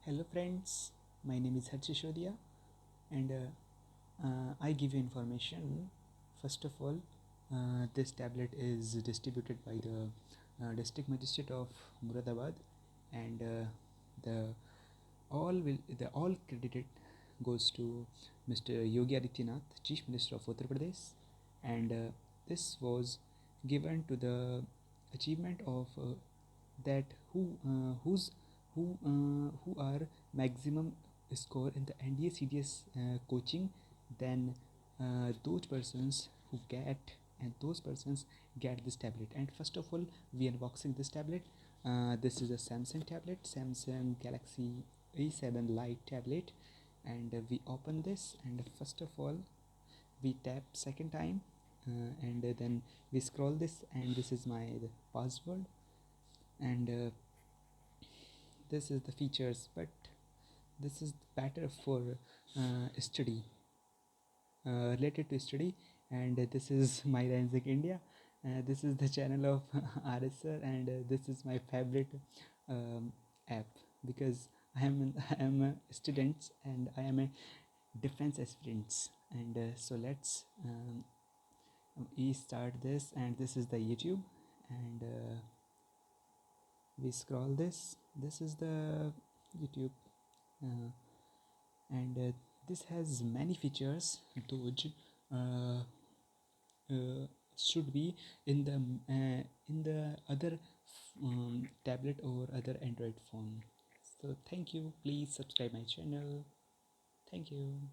Hello friends, my name is Harshishodiya and I give you information. First of all, this tablet is distributed by the District Magistrate of Muradabad and the all credited goes to Mr. Yogi Adityanath, Chief Minister of Uttar Pradesh, and this was given to the achievement of that who are maximum score in the NDA CDS coaching, then those persons who get and those persons get this tablet. And first of all, we unboxing this tablet. This is a Samsung tablet, Samsung Galaxy A7 Lite tablet, and we open this, and first of all we tap second time, and then we scroll this, and this is my password, and this is the features, but this is better for study, related to study. And this is my Ranzik India. This is the channel of RS sir, and this is my favorite app, because I am a student and I am a defense aspirant. And so let's we start this, and this is the YouTube, and we scroll this is the YouTube, uh, and this has many features those uh, should be in the other tablet or other Android phone. So thank you, please subscribe my channel. Thank you.